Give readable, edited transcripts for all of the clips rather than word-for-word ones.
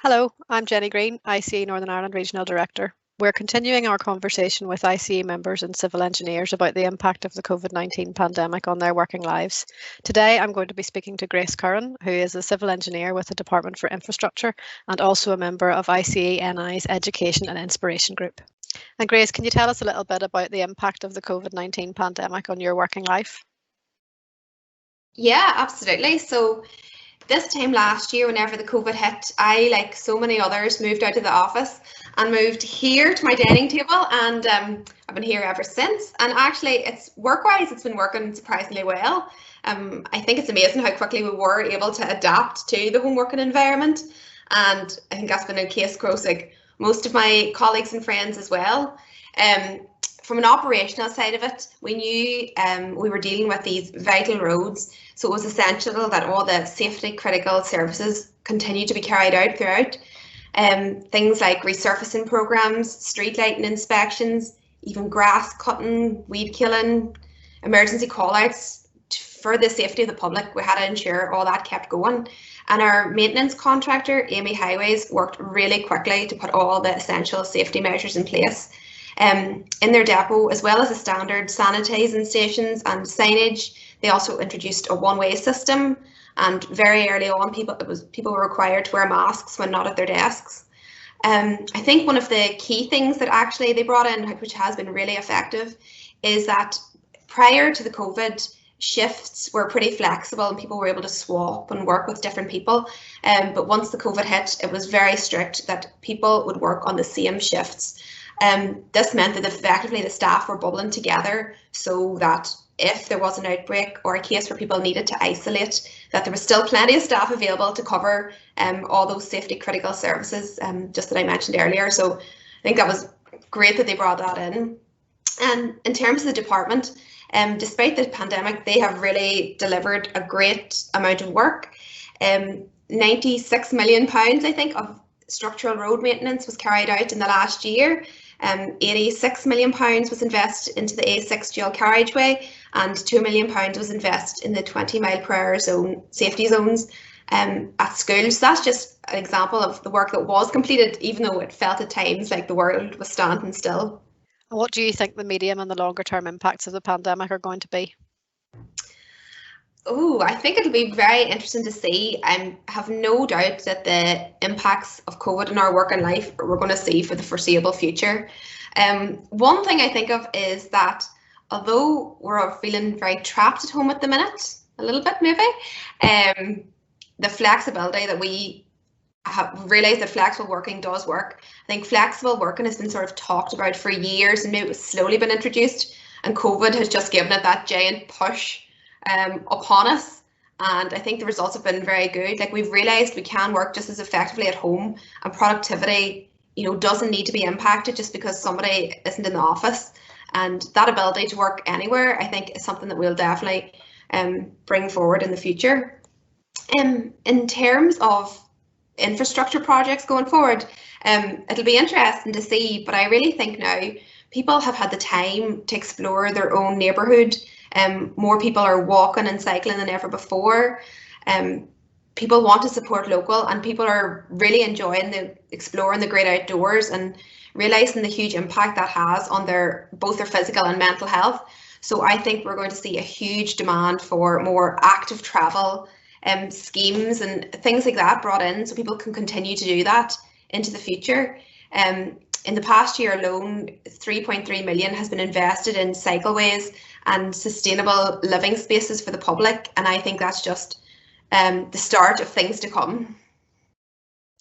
Hello, I'm Jenny Green, ICE Northern Ireland Regional Director. We're continuing our conversation with ICE members and civil engineers about the impact of the COVID-19 pandemic on their working lives. Today, I'm going to be speaking to Grace Curran, who is a civil engineer with the Department for Infrastructure and also a member of ICE NI's Education and Inspiration Group. And Grace, can you tell us a little bit about the impact of the COVID-19 pandemic on your working life? Yeah, absolutely. So this time last year, whenever the COVID hit, I, like so many others, moved out of the office and moved here to my dining table, and I've been here ever since. And actually, it's work-wise, it's been working surprisingly well. I think it's amazing how quickly we were able to adapt to the home working environment, and I think that's been a case across like most of my colleagues and friends as well. From an operational side of it, we knew we were dealing with these vital roads, so it was essential that all the safety critical services continued to be carried out throughout. Things like resurfacing programs, street lighting inspections, even grass cutting, weed killing, emergency call-outs for the safety of the public. We had to ensure all that kept going. And our maintenance contractor, Amy Highways, worked really quickly to put all the essential safety measures in place. In their depot, as well as the standard sanitising stations and signage. They also introduced a one-way system, and very early on, people were required to wear masks when not at their desks. I think one of the key things that actually they brought in, which has been really effective, is that prior to the COVID, shifts were pretty flexible and people were able to swap and work with different people. But once the COVID hit, it was very strict that people would work on the same shifts. This meant that effectively the staff were bubbling together so that if there was an outbreak or a case where people needed to isolate, that there was still plenty of staff available to cover all those safety critical services just that I mentioned earlier. So I think that was great that they brought that in. And in terms of the department, despite the pandemic, they have really delivered a great amount of work. £96 million, I think, of structural road maintenance was carried out in the last year. £86 million was invested into the A6 dual carriageway, and £2 million was invested in the 20-mile-per-hour zone safety zones at schools. So that's just an example of the work that was completed, even though it felt at times like the world was standing still. What do you think the medium and the longer term impacts of the pandemic are going to be? Oh, I think it'll be very interesting to see. I have no doubt that the impacts of COVID in our work and life we're going to see for the foreseeable future. One thing I think of is that although we're feeling very trapped at home at the minute, a little bit maybe, the flexibility that we have realised that flexible working does work. I think flexible working has been sort of talked about for years and maybe it was slowly been introduced, and COVID has just given it that giant push upon us, and I think the results have been very good. Like, we've realised we can work just as effectively at home, and productivity, doesn't need to be impacted just because somebody isn't in the office. And that ability to work anywhere, I think, is something that we'll definitely bring forward in the future. In terms of infrastructure projects going forward, it'll be interesting to see, but I really think now people have had the time to explore their own neighbourhood. More people are walking and cycling than ever before. People want to support local, and people are really enjoying exploring the great outdoors and realising the huge impact that has on both their physical and mental health. So I think we're going to see a huge demand for more active travel schemes and things like that brought in, so people can continue to do that into the future. In the past year alone, 3.3 million has been invested in cycleways and sustainable living spaces for the public, and I think that's just the start of things to come.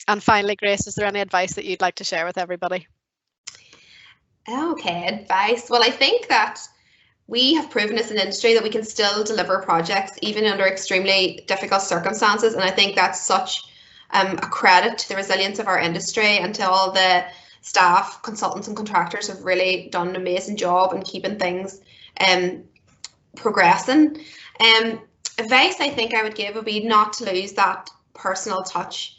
And finally, Grace, is there any advice that you'd like to share with everybody? Okay, advice. Well, I think that we have proven as an industry that we can still deliver projects even under extremely difficult circumstances, and I think that's such a credit to the resilience of our industry and to all the staff, consultants and contractors have really done an amazing job in keeping things progressing. Advice I think I would give would be not to lose that personal touch.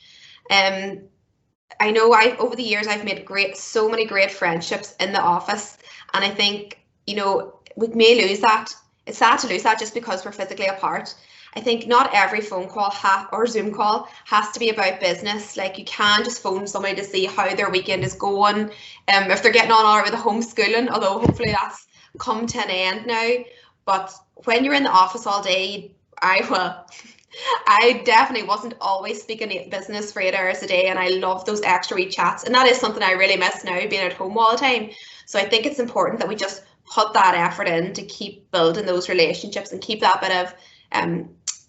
I know over the years I've made so many great friendships in the office, and I think we may lose that. It's sad to lose that just because we're physically apart. I think not every phone call or Zoom call has to be about business. Like, you can just phone somebody to see how their weekend is going, if they're getting on all right with the homeschooling, although hopefully that's come to an end now. But when you're in the office all day, I definitely wasn't always speaking business for 8 hours a day, and I love those extra wee chats. And that is something I really miss now, being at home all the time. So I think it's important that we just put that effort in to keep building those relationships and keep that bit of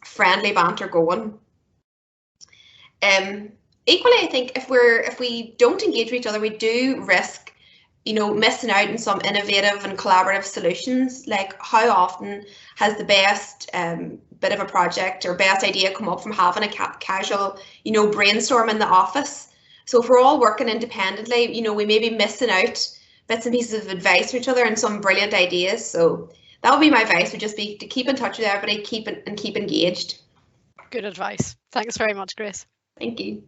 friendly banter going. Equally, I think if we don't engage with each other, we do risk, missing out on some innovative and collaborative solutions. Like, how often has the best bit of a project or best idea come up from having a casual, brainstorm in the office? So if we're all working independently, we may be missing out bits and pieces of advice from each other and some brilliant ideas. So that would be my advice, would just be to keep in touch with everybody, keep engaged. Good advice. Thanks very much, Grace. Thank you.